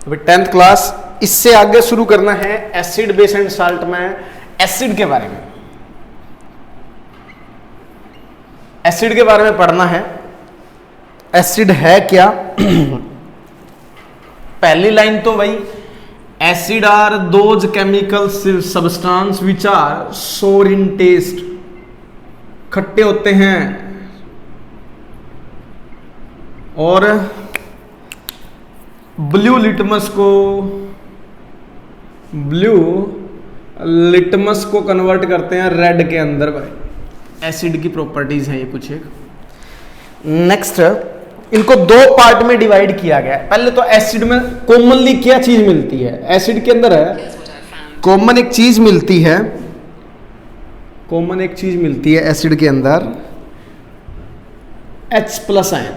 अभी 10th class, इससे आगे शुरू करना है एसिड बेस एंड साल्ट में एसिड के बारे में। एसिड के बारे में पढ़ना है। एसिड है क्या? पहली लाइन तो वही, acid are those chemical substance which are sour in test, खट्टे होते हैं और ब्लू लिटमस को कन्वर्ट करते हैं रेड के अंदर। भाई एसिड की प्रॉपर्टीज हैं ये कुछ एक। नेक्स्ट, इनको दो पार्ट में डिवाइड किया गया है। पहले तो एसिड में कॉमनली क्या चीज मिलती है? एसिड के अंदर है कॉमन एक चीज मिलती है, एसिड के अंदर H+ आयन।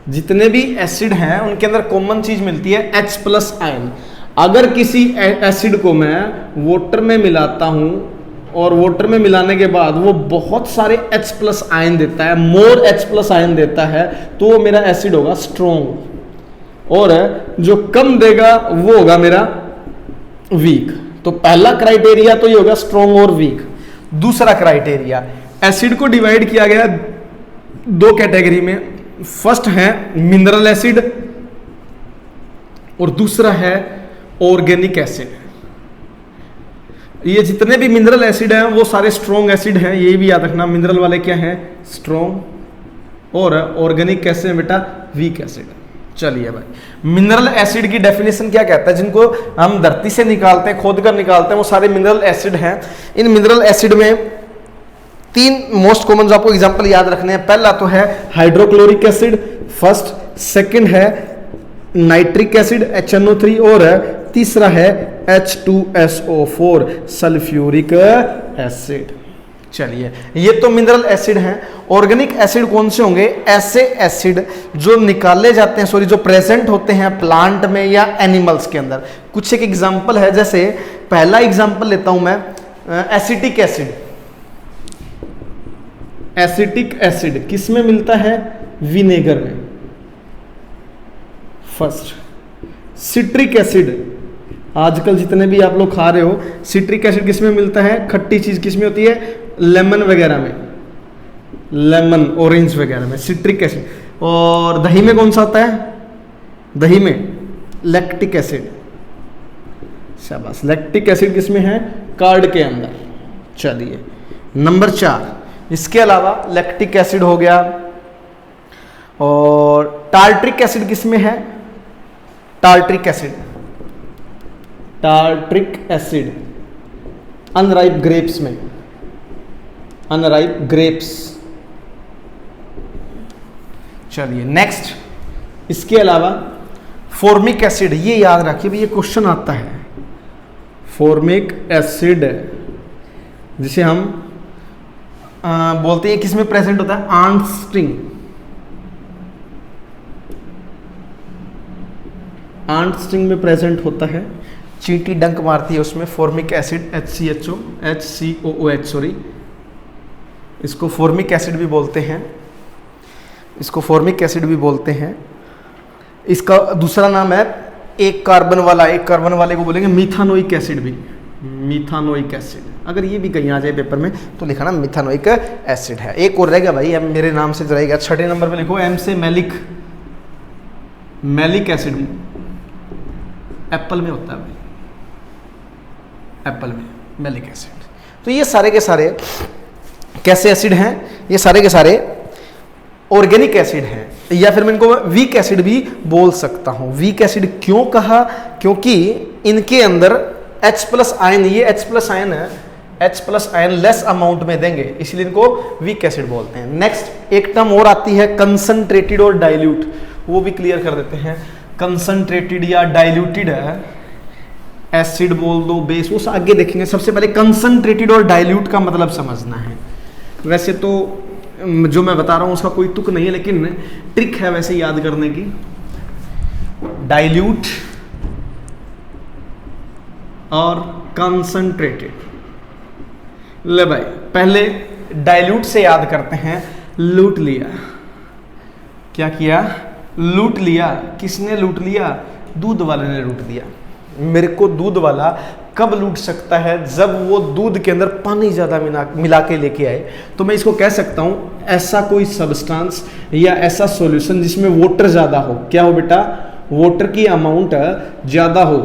जितने भी एसिड हैं उनके अंदर कॉमन चीज मिलती है H+ आयन। अगर किसी एसिड को मैं वाटर में मिलाता हूं और वाटर में मिलाने के बाद वो बहुत सारे H+ आयन देता है, मोर H+ आयन देता है, तो वो मेरा एसिड होगा स्ट्रॉन्ग, और जो कम देगा वो होगा मेरा वीक। तो पहला क्राइटेरिया तो ये होगा स्ट्रॉन्ग और वीक। दूसरा क्राइटेरिया, एसिड को डिवाइड किया गया दो कैटेगरी में। फर्स्ट है मिनरल एसिड और दूसरा है ऑर्गेनिक एसिड। ये जितने भी मिनरल एसिड हैं वो सारे स्ट्रॉन्ग एसिड हैं, ये भी याद रखना। मिनरल वाले क्या हैं? स्ट्रॉन्ग, और ऑर्गेनिक कैसे हैं बेटा? Weak acid. चलिए भाई, मिनरल एसिड की डेफिनेशन क्या कहता है? जिनको हम धरती से निकालते हैं, खोद कर निकालते हैं, वो सारे मिनरल एसिड हैं। इन मिनरल एसिड में तीन मोस्ट कॉमन जो आपको एग्जांपल याद रखने हैं। पहला तो है हाइड्रोक्लोरिक एसिड, फर्स्ट। सेकंड है नाइट्रिक एसिड HNO3, और तीसरा है H2SO4 सल्फ्यूरिक एसिड। चलिए, ये तो मिनरल एसिड हैं। ऑर्गेनिक एसिड कौन से होंगे? ऐसे एसिड जो निकाले जाते हैं, जो प्रेजेंट होते हैं प्लांट में या एनिमल्स के अंदर। कुछ एक एग्जांपल है, जैसे पहला एग्जांपल लेता हूं मैं, एसिटिक एसिड। एसिटिक एसिड किस में मिलता है? विनेगर में, फर्स्ट। सिट्रिक एसिड, आजकल जितने भी आप लोग खा रहे हो, सिट्रिक एसिड किस में मिलता है? खट्टी चीज किस में होती है? लेमन वगैरह में, लेमन, ऑरेंज वगैरह में सिट्रिक एसिड। और दही में कौन सा आता है? दही में लैक्टिक एसिड। शाबाश, लैक्टिक एसिड किस में है? कार्ड के अंदर। चलिए, नंबर 4, इसके अलावा लैक्टिक एसिड हो गया, और टार्ट्रिक एसिड किस में है? टार्ट्रिक एसिड अनराइप ग्रेप्स में, अनराइप ग्रेप्स। चलिए नेक्स्ट, इसके अलावा फॉर्मिक एसिड, ये याद रखिए भी, ये क्वेश्चन आता है। फॉर्मिक एसिड जिसे हम बोलते हैं, किस में प्रेजेंट होता है? Ant string. आंट स्ट्रिंग में प्रेजेंट होता है, चींटी डंक मारती है उसमें फॉर्मिक एसिड HCOOH, सॉरी, इसको फॉर्मिक एसिड भी बोलते हैं, इसको फॉर्मिक एसिड भी बोलते हैं। इसका दूसरा नाम है एक कार्बन वाले को बोलेंगे मिथानोइक एसिड भी, मिथानोइक एसिड। अगर ये भी कहीं आ जाए पेपर में तो लिखा ना मिथानोइक एसिड है। एक और रहेगा भाई, मेरे नाम से रहेगा, 6ठे नंबर पे लिखो M से मैलिक, मैलिक एसिड। एप्पल में होता है भाई, एप्पल में मैलिक एसिड। तो ये सारे के सारे कैसे एसिड हैं? ये सारे के सारे ऑर्गेनिक एसिड हैं, या फिर मैं इनको वीक एसिड भी बोल सकता हूं। वीक एसिड क्यों कहा? क्योंकि इनके अंदर H+ आयन, ये H+ आयन है, H+ आयन लेस अमाउंट में देंगे, इसलिए इनको वीक एसिड बोलते हैं। नेक्स्ट एक टर्म और आती है कंसंट्रेटेड और डाइल्यूट, वो भी क्लियर कर देते हैं। कंसंट्रेटेड या डाइल्यूटेड है, एसिड बोल दो, बेस, वो आगे देखेंगे। सबसे पहले कंसंट्रेटेड और डाइल्यूट का मतलब समझना है। वैसे तो जो मैं बता रहा हूं उसका कोई तुक नहीं है, लेकिन ट्रिक है वैसे याद करने की। डाइल्यूट और कंसंट्रेटेड। ले भाई, पहले डाइल्यूट से याद करते हैं। लूट लिया, क्या किया? लूट लिया। किसने लूट लिया? दूध वाले ने लूट लिया। मेरे को दूध वाला कब लूट सकता है? जब वो दूध के अंदर पानी ज़्यादा मिला के लेके आए। तो मैं इसको कह सकता हूँ ऐसा कोई सब्सटेंस या ऐसा सॉल्यूशन जिसमें वाटर ज़्यादा हो। क्या हो बेटा? वाटर की अमाउंट ज़्यादा हो,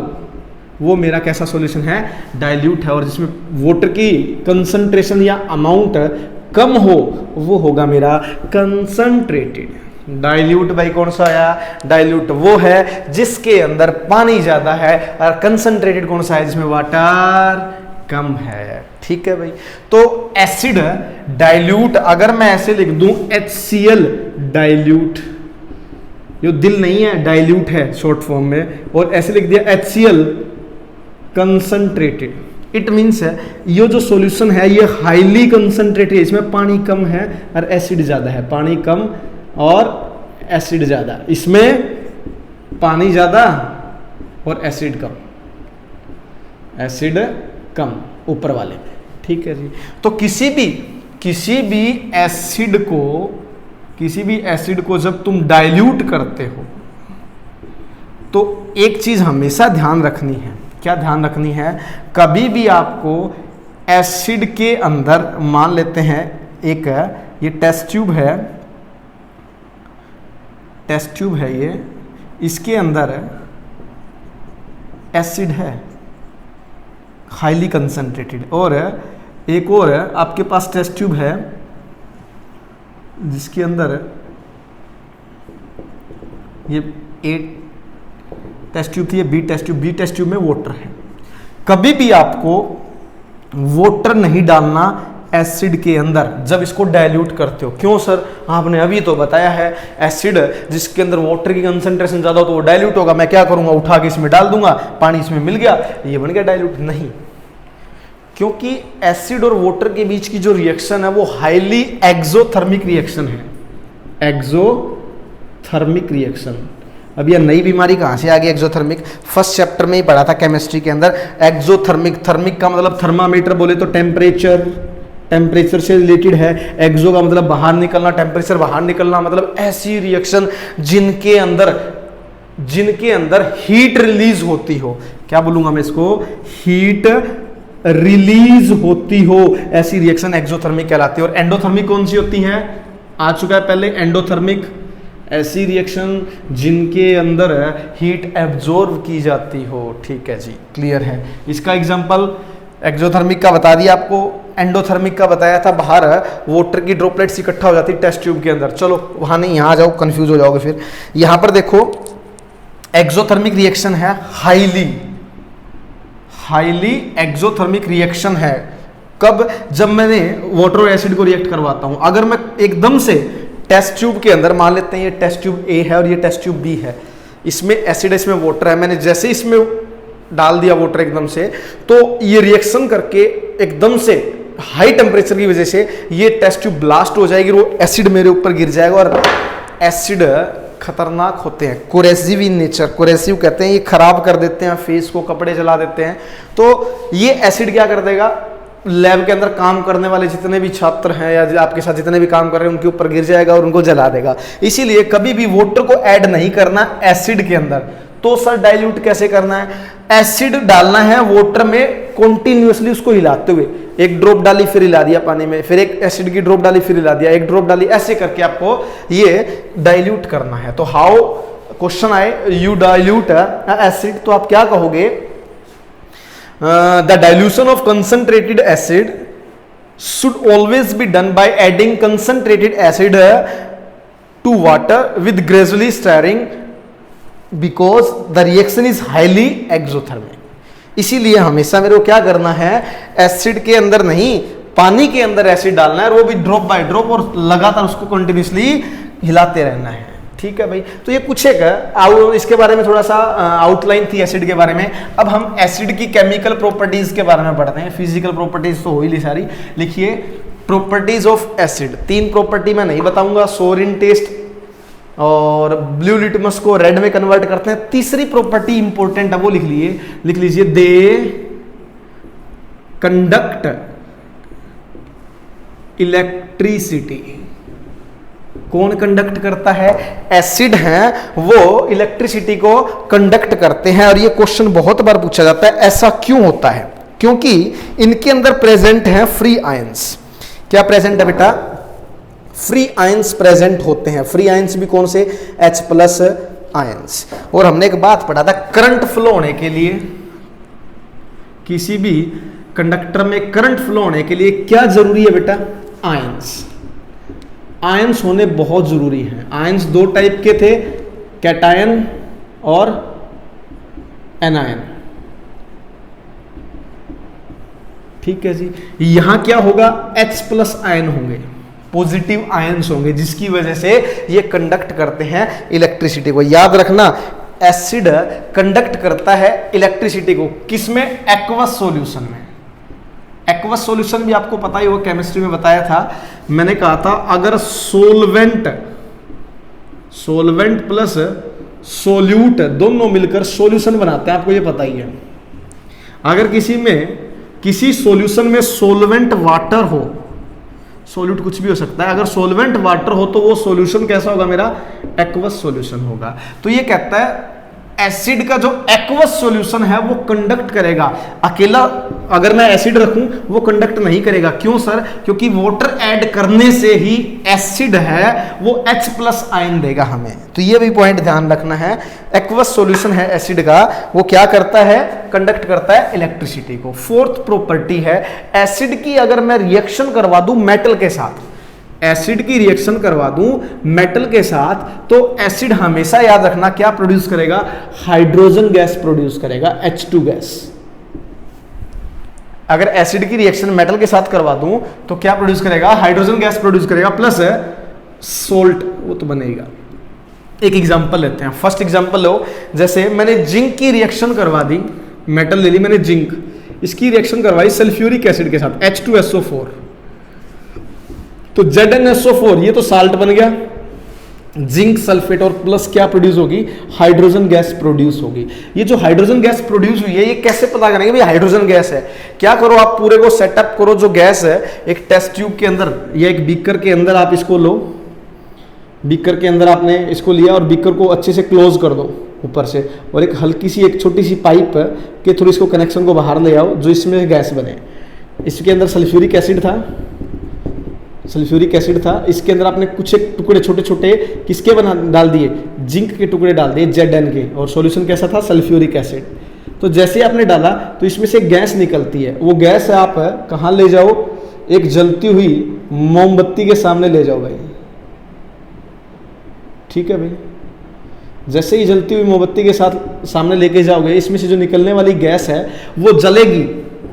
वो मेरा कैसा सॉल्यूशन है? डाइल्यूट है। और जिसमें वाटर की कंसंट्रेशन या अमाउंट कम हो वो होगा मेरा कंसंट्रेटेड। डाइल्यूट भाई कौन सा आया? डाइल्यूट वो है जिसके अंदर पानी ज्यादा है, और कंसंट्रेटेड कौन सा है? जिसमें वाटर कम है। ठीक है भाई। तो एसिड डाइल्यूट, अगर मैं ऐसे लिख दूं HCl डाइल्यूट, जो दिल नहीं है डाइल्यूट है शॉर्ट फॉर्म में, और ऐसे लिख दिया HCl कंसंट्रेटेड, इट मीन्स है ये जो सॉल्यूशन है ये हाईली कंसंट्रेटेड, इसमें पानी कम है और एसिड ज्यादा है। पानी कम और एसिड ज्यादा, इसमें पानी ज्यादा और एसिड कम। एसिड कम ऊपर वाले में। ठीक है जी। तो किसी भी एसिड को जब तुम डाइल्यूट करते हो तो एक चीज हमेशा ध्यान रखनी है। क्या ध्यान रखनी है? कभी भी आपको एसिड के अंदर, मान लेते हैं एक ये टेस्ट ट्यूब है ये, इसके अंदर एसिड है हाईली कंसंट्रेटेड, और एक और आपके पास टेस्ट ट्यूब है जिसके अंदर ये A टेस्ट ट्यूब थी, बी टेस्ट ट्यूब में वाटर है। कभी भी आपको वाटर नहीं डालना एसिड के अंदर जब इसको डाइल्यूट करते हो। क्यों सर? आपने अभी तो बताया है एसिड जिसके अंदर वाटर की कंसंट्रेशन ज्यादा हो तो वो डाइल्यूट होगा। मैं क्या करूंगा? उठा के इसमें डाल दूंगा, पानी इसमें मिल गया, ये बन गया डाइल्यूट। नहीं, क्योंकि एसिड और वाटर के बीच की जो रिएक्शन है वो हाईली एक्सोथर्मिक रिएक्शन है। Exothermic reaction. अब यह नई बीमारी कहाँ से आ गई एक्सोथर्मिक? फर्स्ट चैप्टर में ही पढ़ा था केमिस्ट्री के अंदर। एक्सोथर्मिक, थर्मिक का मतलब थर्मामीटर बोले तो टेम्परेचर से रिलेटेड है। एक्सो का मतलब बाहर निकलना, टेम्परेचर बाहर निकलना, मतलब ऐसी रिएक्शन जिनके अंदर हीट रिलीज होती हो। क्या बोलूंगा मैं इसको? हीट रिलीज होती हो, ऐसी रिएक्शन एक्सोथर्मिक कहलाती है। और एंडोथर्मिक कौन सी होती है? आ चुका है पहले। एंडोथर्मिक ऐसी रिएक्शन जिनके अंदर हीट एब्जॉर्ब की जाती हो। ठीक है जी, क्लियर है। इसका एग्जांपल एक्सोथर्मिक का बता दिया आपको, एंडोथर्मिक का बताया था, बाहर वाटर की ड्रॉपलेट्स इकट्ठा हो जाती है टेस्ट ट्यूब के अंदर। चलो वहां नहीं, यहां आ जाओ, कंफ्यूज हो जाओगे फिर। यहां पर देखो एक्सोथर्मिक रिएक्शन है हाईली एक्सोथर्मिक रिएक्शन है। कब? जब मैंने वाटर और एसिड को रिएक्ट करवाता हूं। अगर मैं एकदम से टेस्ट ट्यूब के अंदर, मान लेते हैं ये टेस्ट ट्यूब A है और ये टेस्ट ट्यूब B है, इसमें एसिड है, इसमें वाटर है, मैंने जैसे इसमें डाल दिया वाटर एकदम से, तो ये रिएक्शन करके एकदम से हाई टेम्परेचर की वजह से ये टेस्ट ट्यूब ब्लास्ट हो जाएगी, वो एसिड मेरे ऊपर गिर जाएगा। और एसिड खतरनाक होते हैं, कोरेसिव इन नेचर, कोरेसिव कहते हैं, ये खराब कर देते हैं फेस को, कपड़े जला देते हैं। तो ये एसिड क्या कर देगा? लैब के अंदर काम करने वाले जितने भी छात्र हैं या आपके साथ जितने भी काम कर रहे हैं उनके ऊपर गिर जाएगा और उनको जला देगा। इसीलिए कभी भी वाटर को ऐड नहीं करना एसिड के अंदर। तो सर डाइल्यूट कैसे करना है? एसिड डालना है वाटर में कॉन्टिन्यूसली, उसको हिलाते हुए। एक ड्रॉप डाली फिर हिला दिया पानी में, फिर एक एसिड की ड्रॉप डाली फिर हिला दिया, एक ड्रॉप डाली, ऐसे करके आपको ये डाइल्यूट करना है। तो हाउ, क्वेश्चन आए यू डाइल्यूट एसिड, तो आप क्या कहोगे? The dilution of concentrated acid should always be done by adding concentrated acid to water with gradually stirring because the reaction is highly exothermic. इसीलिए हमेशा मेरे को क्या करना है? एसिड के अंदर नहीं, पानी के अंदर एसिड डालना है, और वो भी ड्रॉप बाय ड्रॉप, और लगातार उसको कंटिन्यूसली हिलाते रहना है। ठीक है भाई। तो ये कुछ एक इसके बारे में थोड़ा सा आउटलाइन थी एसिड के बारे में। अब हम एसिड की केमिकल प्रॉपर्टीज के बारे में पढ़ते हैं। फिजिकल प्रॉपर्टीज तो हो ही ली सारी। लिखिए प्रॉपर्टीज ऑफ एसिड। 3 प्रॉपर्टी मैं नहीं बताऊंगा, सोरिन टेस्ट और ब्लू लिटमस को रेड में कन्वर्ट करते हैं। तीसरी प्रॉपर्टी इंपॉर्टेंट है, वो लिख लीजिए, दे कंडक्ट इलेक्ट्रिसिटी। कौन कंडक्ट करता है? एसिड हैं वो इलेक्ट्रिसिटी को कंडक्ट करते हैं। और ये क्वेश्चन बहुत बार पूछा जाता है, ऐसा क्यों होता है? क्योंकि इनके अंदर प्रेजेंट हैं फ्री आयंस। क्या प्रेजेंट है बेटा? फ्री आयंस प्रेजेंट होते हैं। फ्री आयंस भी कौन से? H+ ions. और हमने एक बात पढ़ा था, करंट फ्लो होने के लिए, किसी भी कंडक्टर में करंट फ्लो होने के लिए क्या जरूरी है बेटा? आयंस। आयंस होने बहुत जरूरी हैं। आयंस दो टाइप के थे, कैटायन और एनायन। ठीक है जी। यहां क्या होगा? H+ आयन होंगे, पॉजिटिव आयंस होंगे, जिसकी वजह से ये कंडक्ट करते हैं इलेक्ट्रिसिटी को। याद रखना, एसिड कंडक्ट करता है इलेक्ट्रिसिटी को किसमें? एक्वस सॉल्यूशन में। एक्वस सॉल्यूशन भी आपको पता ही होगा, केमिस्ट्री में बताया था। मैंने कहा था अगर सोलवेंट प्लस सोल्यूट दोनों मिलकर सॉल्यूशन बनाते हैं, आपको ये पता ही है। अगर किसी सॉल्यूशन में सोलवेंट वाटर हो, सोल्यूट कुछ भी हो सकता है, अगर सोलवेंट वाटर हो तो वो सॉल्यूशन कैसा होगा मेरा? एक्वस सॉल्यूशन होगा। तो ये कहता है एसिड का जो एक्वस सॉल्यूशन है वो कंडक्ट करेगा। अकेला अगर मैं एसिड रखूं वो कंडक्ट नहीं करेगा। क्यों सर? क्योंकि वाटर ऐड करने से ही एसिड है वो H+ आयन देगा हमें। तो ये भी पॉइंट ध्यान रखना है। एक्वस सॉल्यूशन है एसिड का, वो क्या करता है? कंडक्ट करता है इलेक्ट्रिसिटी को। फोर्थ प्रॉपर्टी है, एसिड की अगर मैं रिएक्शन करवा दूं मेटल के साथ, एसिड की रिएक्शन करवा दूं मेटल के साथ, तो एसिड हमेशा याद रखना क्या प्रोड्यूस करेगा? हाइड्रोजन गैस प्रोड्यूस करेगा, H2 गैस। अगर एसिड की रिएक्शन मेटल के साथ करवा दूं तो क्या प्रोड्यूस करेगा? हाइड्रोजन गैस प्रोड्यूस करेगा, प्लस सोल्ट वो तो बनेगा। एक एग्जांपल लेते हैं। फर्स्ट एग्जांपल लो, जैसे मैंने जिंक की रिएक्शन करवा दी, मेटल ले ली मैंने जिंक, इसकी रिएक्शन करवाई सल्फ्यूरिक एसिड के साथ, H2SO4, तो ZnSO4 ये तो साल्ट बन गया, जिंक सल्फेट और प्लस क्या प्रोड्यूस होगी? हाइड्रोजन गैस प्रोड्यूस होगी। ये जो हाइड्रोजन गैस प्रोड्यूस हुई है ये कैसे पता करेंगे भाई हाइड्रोजन गैस है? क्या करो, आप पूरे को सेटअप करो, जो गैस है एक टेस्ट ट्यूब के अंदर या एक बीकर के अंदर आप इसको लो, बीकर के अंदर आपने इसको लिया और बीकर को अच्छे से क्लोज कर दो ऊपर से, और एक हल्की सी एक छोटी सी पाइप के थ्रू इसको कनेक्शन को बाहर ले आओ जो इसमें गैस बने। इसके अंदर सल्फ्यूरिक एसिड था, इसके अंदर आपने कुछ एक टुकड़े छोटे छोटे किसके बना डाल दिए? जिंक के टुकड़े डाल दिए, Zn के, और सॉल्यूशन कैसा था? Sulphuric acid. तो जैसे आपने डाला तो इसमें से गैस निकलती है, वो गैस आप कहाँ ले जाओ? एक जलती हुई मोमबत्ती के सामने ले जाओ भाई। ठीक है भाई, जैसे ही जलती हुई मोमबत्ती के साथ सामने लेके जाओगे, इसमें से जो निकलने वाली गैस है वो जलेगी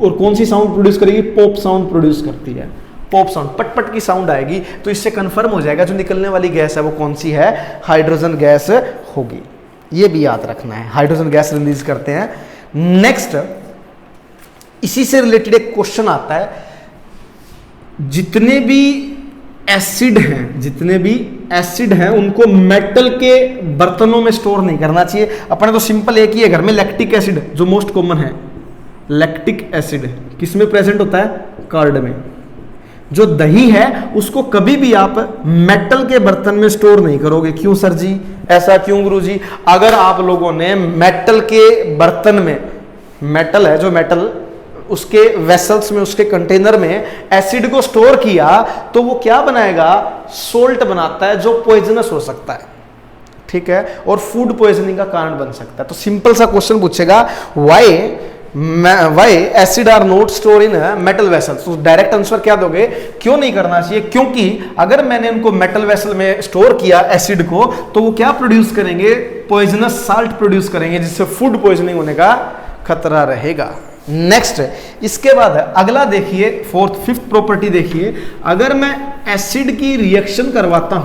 और कौन सी साउंड प्रोड्यूस करेगी? पॉप साउंड प्रोड्यूस करती है, पॉप साउंड, पटपट की साउंड आएगी। तो इससे कंफर्म हो जाएगा जो निकलने वाली गैस है वो कौन सी है? हाइड्रोजन गैस होगी। ये भी याद रखना है, हाइड्रोजन गैस रिलीज करते हैं। नेक्स्ट, इसी से रिलेटेड एक क्वेश्चन आता है, जितने भी एसिड हैं उनको मेटल के बर्तनों में स्टोर नहीं करना चाहिए। अपने तो सिंपल एक ही है घर में, लैक्टिक एसिड जो मोस्ट कॉमन है। लैक्टिक एसिड किस में प्रेजेंट होता है? कर्ड में। जो दही है उसको कभी भी आप मेटल के बर्तन में स्टोर नहीं करोगे। क्यों सर जी? ऐसा क्यों गुरु जी? अगर आप लोगों ने मेटल के बर्तन में, मेटल है जो मेटल, उसके वेसल्स में, उसके कंटेनर में एसिड को स्टोर किया तो वो क्या बनाएगा? सोल्ट बनाता है जो पॉइजनस हो सकता है। ठीक है, और फूड पॉइजनिंग का कारण बन सकता है। तो सिंपल सा क्वेश्चन पूछेगा, why acid are not store in metal vessels. तो डायरेक्ट आंसर क्या दोगे? क्यों नहीं करना चाहिए? क्योंकि अगर मैंने उनको मेटल वेसल में स्टोर किया एसिड को, तो वो क्या प्रोड्यूस करेंगे? पॉइजनस साल्ट प्रोड्यूस करेंगे, जिससे फूड पॉइजनिंग होने का खतरा रहेगा। नेक्स्ट, इसके बाद अगला देखिए, फिफ्थ प्रॉपर्टी देखिए। अगर मैं एसिड की रिएक्शन करवाता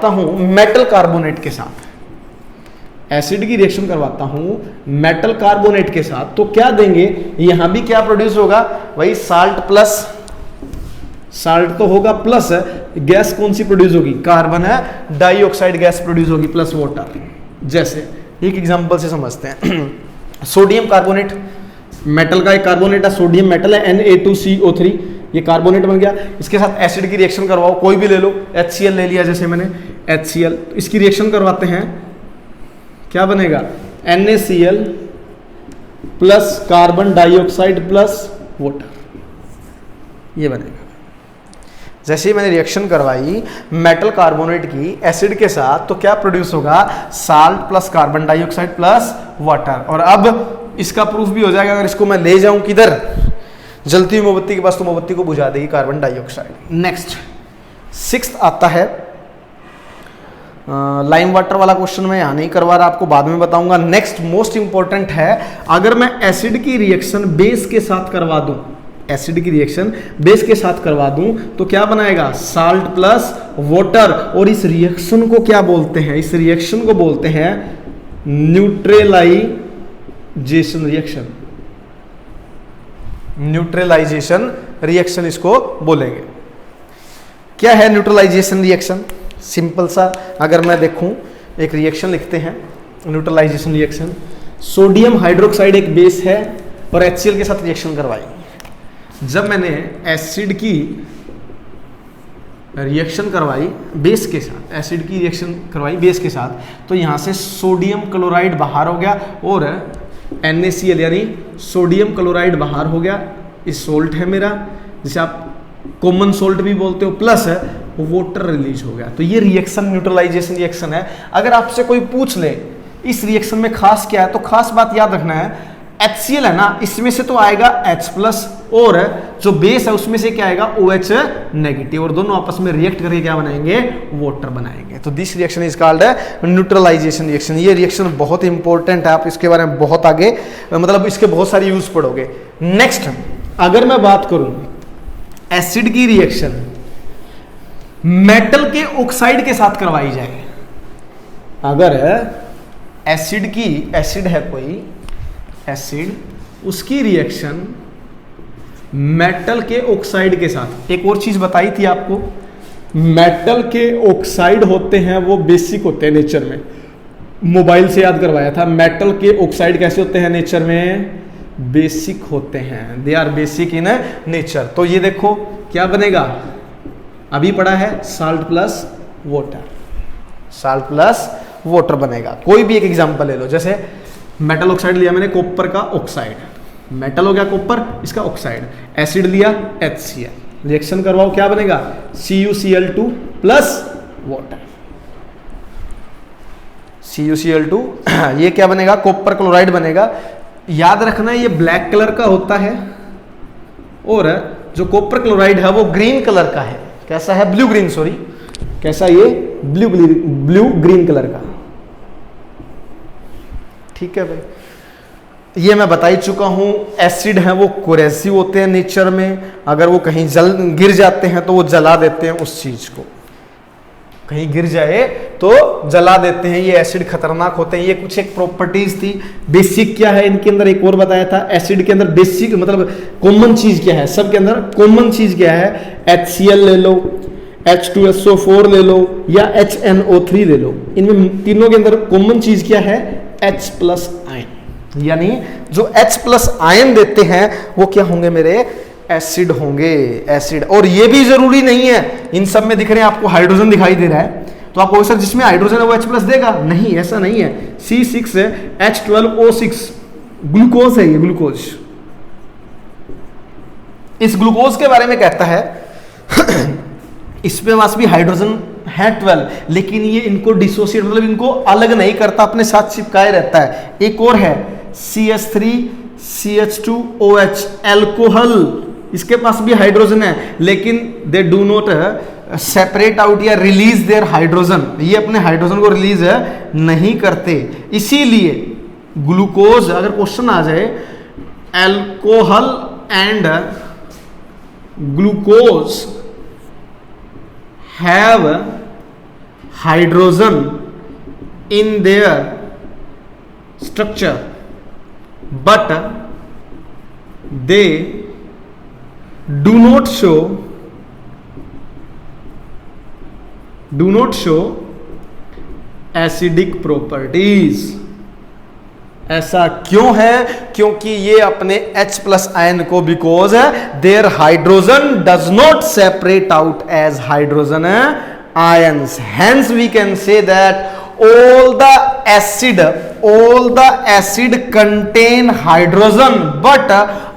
हूं, मेटल कार्बोनेट के साथ, एसिड की रिएक्शन करवाता हूं मेटल कार्बोनेट के साथ, तो क्या देंगे? यहां भी क्या प्रोड्यूस होगा? वही साल्ट प्लस, साल्ट तो होगा, प्लस गैस कौन सी प्रोड्यूस होगी? कार्बन डाइऑक्साइड गैस प्रोड्यूस होगी, प्लस वाटर। जैसे एक एग्जांपल से समझते हैं, सोडियम कार्बोनेट, मेटल का एक कार्बोनेट है, सोडियम मेटल है, Na2CO3, ये कार्बोनेट बन गया, इसके साथ एसिड की रिएक्शन करवाओ, कोई भी ले लो, HCl ले लिया जैसे मैंने HCl, इसकी रिएक्शन करवाते हैं, क्या बनेगा NaCl plus carbon dioxide plus water, ये बनेगा। जैसे ही मैंने रिएक्शन करवाई मेटल कार्बोनेट की एसिड के साथ, तो क्या प्रोड्यूस होगा, salt plus carbon dioxide plus water. और अब इसका प्रूफ भी हो जाएगा, अगर इसको मैं ले जाऊं किधर, जलती हुई मोमबत्ती के पास, तो मोमबत्ती को बुझा देगी कार्बन डाइऑक्साइड। नेक्स्ट 6th आता है लाइम वाटर वाला क्वेश्चन, मैं यहाँ नहीं करवा रहा, आपको बाद में बताऊंगा। नेक्स्ट मोस्ट इंपॉर्टेंट है, अगर मैं एसिड की रिएक्शन बेस के साथ करवा दूं, एसिड की रिएक्शन बेस के साथ करवा दूं, तो क्या बनाएगा, साल्ट प्लस वाटर। और इस रिएक्शन को क्या बोलते हैं, इस रिएक्शन को बोलते हैं न्यूट्रलाइजेशन रिएक्शन, न्यूट्रलाइजेशन रिएक्शन इसको बोलेंगे। क्या है न्यूट्रलाइजेशन रिएक्शन, सिंपल सा अगर मैं देखूं, एक रिएक्शन लिखते हैं न्यूट्रलाइजेशन रिएक्शन, सोडियम हाइड्रोक्साइड एक बेस है और HCl के साथ रिएक्शन करवाई। जब मैंने एसिड की रिएक्शन करवाई बेस के साथ, एसिड की रिएक्शन करवाई बेस के साथ, तो यहाँ से सोडियम क्लोराइड बाहर हो गया और NaCl यानी सोडियम क्लोराइड बाहर हो गया, इस सोल्ट है मेरा, जिसे आप कॉमन सोल्ट भी बोलते हो, प्लस वाटर रिलीज हो गया। तो ये रिएक्शन न्यूट्रलाइजेशन रिएक्शन है। अगर आपसे कोई पूछ ले इस रिएक्शन में खास क्या है, तो खास बात याद रखना है, HCl है ना, इसमें से तो आएगा H+ और जो बेस है उसमें से क्या आएगा, OH नेगेटिव, और दोनों आपस में रिएक्ट करके क्या बनाएंगे, वाटर बनाएंगे। तो this reaction is called neutralization reaction. ये रिएक्शन बहुत इंपॉर्टेंट है, आप इसके बारे में बहुत आगे, मतलब इसके बहुत सारे यूज पढ़ोगे। नेक्स्ट अगर मैं बात करूं एसिड की रिएक्शन मेटल के ऑक्साइड के साथ करवाई जाए, अगर एसिड की, एसिड है कोई एसिड, उसकी रिएक्शन मेटल के ऑक्साइड के साथ, एक और चीज बताई थी आपको, मेटल के ऑक्साइड होते हैं वो बेसिक होते हैं नेचर में, मोबाइल से याद करवाया था, मेटल के ऑक्साइड कैसे होते हैं नेचर में, बेसिक होते हैं, they are basic in nature. तो ये देखो क्या बनेगा, अभी पड़ा है salt plus water, salt plus water बनेगा। कोई भी एक एग्जांपल ले लो, जैसे मेटल ऑक्साइड लिया मैंने, कॉपर का ऑक्साइड, मेटल हो गया कॉपर, इसका ऑक्साइड, एसिड लिया HCl, रिएक्शन करवाओ क्या बनेगा, CuCl2 प्लस वाटर, CuCl2 ये क्या बनेगा, कॉपर क्लोराइड बनेगा। याद रखना ये ब्लैक कलर का होता है और जो कॉपर क्लोराइड है वो ग्रीन कलर का है, कैसा है, ब्लू ग्रीन, सॉरी कैसा, ये ब्लू ग्रीन कलर का, ठीक है भाई। ये मैं बता ही चुका हूं, एसिड हैं वो कोरेसिव होते हैं नेचर में, अगर वो कहीं गिर जाते हैं तो वो जला देते हैं उस चीज को, कहीं गिर जाए तो जला देते हैं, ये एसिड खतरनाक होते हैं। ये कुछ एक प्रॉपर्टीज थी। बेसिक क्या है इनके अंदर, एक और बताया था, एसिड के अंदर बेसिक मतलब कॉमन चीज क्या है, सबके अंदर कॉमन चीज क्या है, HCl ले लो, H2SO4 ले लो या HNO3 ले लो, इनमें तीनों के अंदर कॉमन चीज क्या है, H+ आयन, यानी जो H+ आयन देते हैं वो क्या होंगे मेरे, एसिड होंगे, एसिड। और ये भी जरूरी नहीं है, इन सब में दिख रहे हैं आपको हाइड्रोजन दिखाई दे रहा है, तो आपको सर जिसमें हाइड्रोजन है वो H+ देगा, नहीं ऐसा नहीं है, C6H12O6 ग्लूकोज है, ये ग्लूकोज, इस ग्लूकोज के बारे में कहता है इसमें पास भी हाइड्रोजन है 12, लेकिन ये इनको डिसोसिएट मतलब इनको अलग नहीं करता, अपने साथ चिपकाए रहता है। एक और है CH3CH2OH अल्कोहल, इसके पास भी हाइड्रोजन है, लेकिन they do not separate out या रिलीज देयर हाइड्रोजन, ये अपने हाइड्रोजन को रिलीज नहीं करते। इसीलिए ग्लूकोज, अगर क्वेश्चन आ जाए alcohol and glucose have hydrogen in their structure but they do not show acidic properties, ऐसा क्यों है? क्योंकि ये अपने H प्लस आयन को, because their hydrogen does not separate out as hydrogen ions, hence we can say that all the acid contain hydrogen, but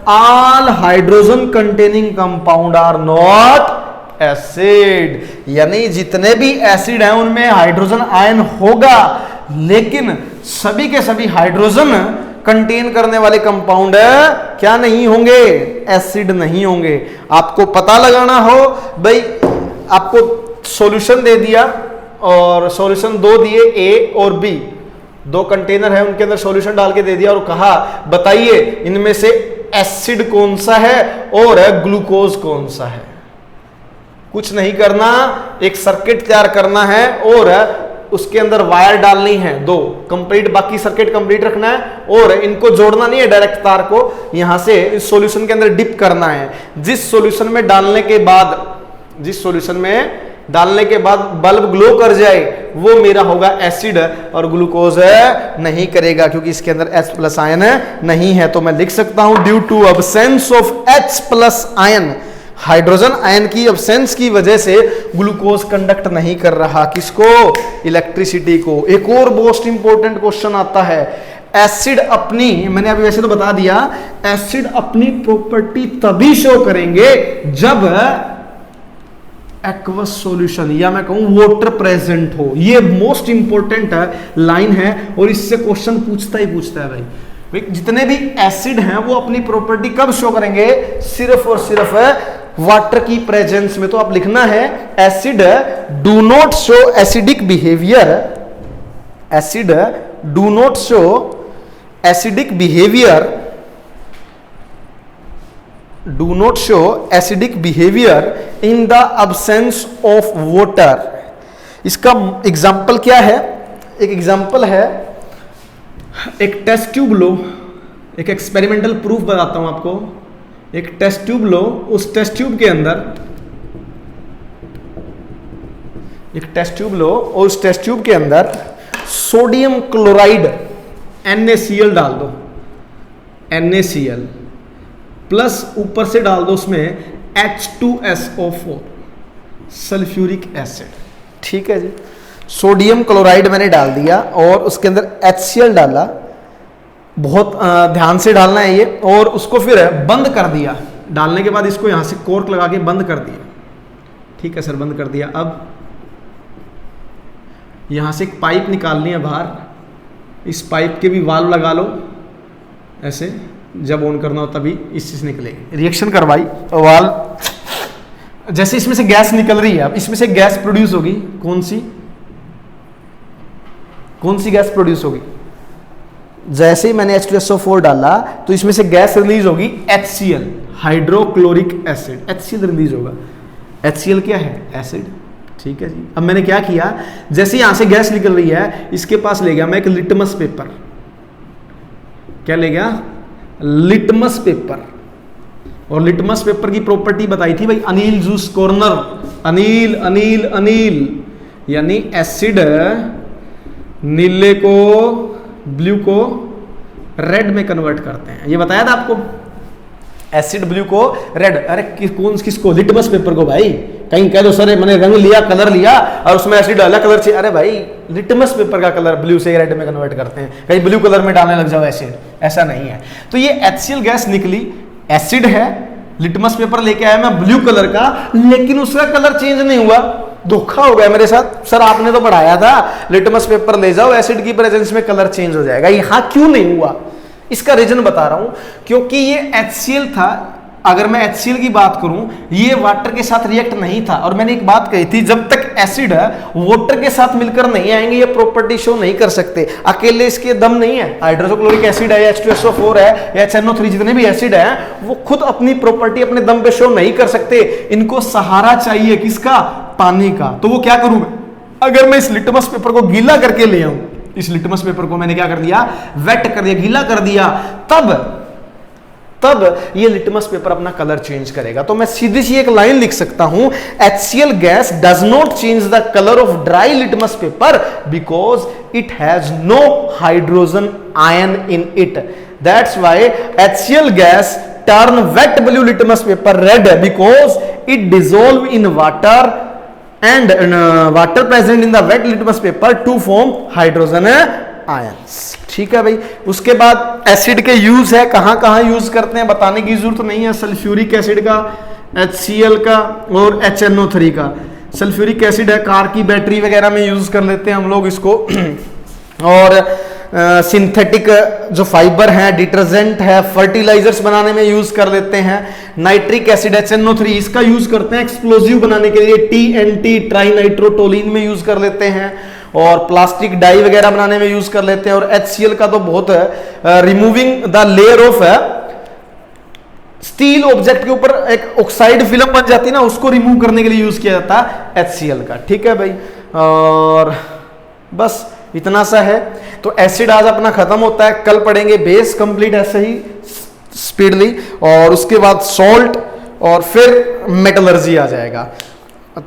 all hydrogen containing compound are not acid। यानी जितने भी acid हैं उनमें hydrogen ion होगा, लेकिन सभी के सभी हाइड्रोजन कंटेन करने वाले कंपाउंड क्या नहीं होंगे? एसिड नहीं होंगे। आपको पता लगाना हो भाई, आपको सॉल्यूशन दे दिया और सॉल्यूशन दो दिए, ए और बी, दो कंटेनर है, उनके अंदर सॉल्यूशन डाल के दे दिया और कहा बताइए इनमें से एसिड कौन सा है और ग्लूकोज कौन सा है। कुछ नहीं करना, एक सर्किट तैयार करना है और उसके अंदर वायर डालनी है दो कंप्लीट, बाकी सर्किट कंप्लीट रखना है और इनको जोड़ना नहीं है डायरेक्ट तार को, यहां से इस सॉल्यूशन के अंदर डिप करना है। जिस सॉल्यूशन में डालने के बाद बल्ब ग्लो कर जाए वो मेरा होगा एसिड और ग्लूकोज नहीं करेगा, क्योंकि इसके अंदर H प्लस आयन नहीं है। तो मैं लिख सकता हूं due to absence of H plus ion, hydrogen ion की अब्सेंस की वजह से ग्लूकोज कंडक्ट नहीं कर रहा, किसको? इलेक्ट्रिसिटी को। एक और मोस्ट इंपॉर्टेंट क्वेश्चन आता है, एसिड अपनी, मैंने अभी वैसे तो बता दिया, एसिड अपनी प्रॉपर्टी तभी शो करेंगे जब एक्वस सॉल्यूशन या मैं कहूं वाटर प्रेजेंट हो। ये मोस्ट इंपॉर्टेंट लाइन है और इससे क्वेश्चन पूछता ही पूछता है भाई। जितने भी एसिड हैं वो अपनी प्रॉपर्टी कब शो करेंगे? सिर्फ और सिर्फ वाटर की प्रेजेंस में। तो आप लिखना है acid do not show acidic behaviour, acid do not show acidic behaviour, do not show acidic behavior in the absence of water। इसका एग्जाम्पल क्या है? एक एग्जाम्पल है, एक टेस्ट ट्यूब लो, एक एक्सपेरिमेंटल प्रूफ बताता हूं आपको। एक टेस्ट ट्यूब लो, उस टेस्ट ट्यूब के अंदर एक टेस्ट ट्यूब लो और उस टेस्ट ट्यूब के अंदर सोडियम क्लोराइड NaCl डाल दो, NaCl प्लस ऊपर से डाल दो उसमें H2SO4 सल्फ्यूरिक एसिड। ठीक है जी, सोडियम क्लोराइड मैंने डाल दिया और उसके अंदर HCl डाला, बहुत ध्यान से डालना है ये, और उसको फिर बंद कर दिया। डालने के बाद इसको यहां से कॉर्क लगा के बंद कर दिया। ठीक है सर, बंद कर दिया। अब यहां से एक पाइप निकालनी है बाहर, इस पाइप के भी वाल्व लगा लो ऐसे, जब ऑन करना हो तभी इस चीज निकलेगी। रिएक्शन करवाई और वाल्व, जैसे इसमें से गैस निकल रही है, अब इसमें से गैस प्रोड्यूस होगी, कौन सी गैस प्रोड्यूस होगी? जैसे ही मैंने H2SO4 डाला तो इसमें से गैस रिलीज होगी HCl, hydrochloric acid. HCl release होगा। HCl क्या है? एसिड। ठीक है जी। अब मैंने क्या किया, जैसे यहां से गैस निकल रही है, इसके पास ले गया मैं एक लिटमस पेपर। क्या ले गया? Litmus paper. और लिटमस पेपर की प्रॉपर्टी बताई थी भाई, अनील जूस कॉर्नर, अनील अनील अनील, यानी एसिड नीले को ब्लू को रेड में कन्वर्ट करते हैं। ये बताया था आपको, एसिड ब्लू को रेड। अरे किसको? लिटमस पेपर को भाई। कहीं कह दो सर मैंने रंग लिया, कलर लिया और उसमें एसिड डाला, कलर चाहिए। अरे भाई लिटमस पेपर का कलर ब्लू से रेड में कन्वर्ट करते हैं, कहीं ब्लू कलर में डालने लग जाओ एसिड, ऐसा नहीं है। तो ये HCl गैस निकली, एसिड है, लिटमस पेपर लेके आया मैं ब्लू कलर का, लेकिन उसका कलर चेंज नहीं हुआ। धोखा हो गया मेरे साथ, सर आपने तो पढ़ाया था लिटमस पेपर ले जाओ, एसिड की प्रेजेंस में कलर चेंज हो जाएगा। यहां क्यों नहीं हुआ? इसका रीजन बता रहा हूं, क्योंकि ये HCl था। अगर मैं HCl की बात करूं, ये वाटर के साथ रिएक्ट नहीं था। और मैंने एक बात कही थी, जब तक एसिड वाटर के साथ मिलकर नहीं आएंगे ये प्रॉपर्टी शो नहीं कर सकते। अकेले इसके दम नहीं है। हाइड्रोक्लोरिक एसिड है, H2SO4 है, HNO3, जितने भी एसिड हैं वो खुद अपनी प्रॉपर्टी अपने दम पे शो नहीं कर सकते। इनको सहारा चाहिए, किसका? पानी का। तो वो क्या करूं मैं? अगर मैं इस लिटमस पेपर को गीला करके ले आऊं, इस लिटमस पेपर को मैंने क्या कर दिया? वेट कर दिया, गीला कर दिया, तब तब ये लिटमस पेपर अपना कलर चेंज करेगा। तो मैं सीधी सी एक लाइन लिख सकता हूं, HCl gas does not change the colour of dry litmus paper because it has no hydrogen ion in it. That's why HCl gas turn wet blue litmus paper red because it dissolve in water and water present in the wet litmus paper to form hydrogen ions। ठीक है भाई। उसके बाद acid के use है, कहां कहां use करते हैं बताने की जरूरत नहीं है। सल्फ्यूरिक एसिड का, HCl का और HNO3 का। सल्फ्यूरिक एसिड है कार की बैटरी वगैरह में यूज कर लेते हैं हम लोग इसको और सिंथेटिक जो फाइबर है, डिटर्जेंट है, फर्टिलाइजर्स बनाने में यूज कर लेते हैं। नाइट्रिक एसिड HNO3 इसका यूज करते हैं एक्सप्लोजिव बनाने के लिए, TNT ट्राई नाइट्रोटोलिन में यूज कर लेते हैं और प्लास्टिक डाई वगैरह बनाने में यूज कर लेते हैं। और HCl का तो बहुत है, removing the layer of steel object के ऊपर एक ऑक्साइड फिल्म बन जाती है ना, उसको रिमूव करने के लिए यूज किया जाता है HCl का। ठीक है भाई। और बस इतना सा है। तो एसिड आज अपना खत्म होता है, कल पढ़ेंगे बेस कंप्लीट ऐसे ही स्पीडली, और उसके बाद सॉल्ट और फिर मेटलर्जी आ जाएगा।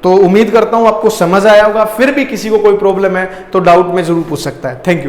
तो उम्मीद करता हूं आपको समझ आया होगा। फिर भी किसी को कोई प्रॉब्लम है तो डाउट में जरूर पूछ सकता है। Thank you.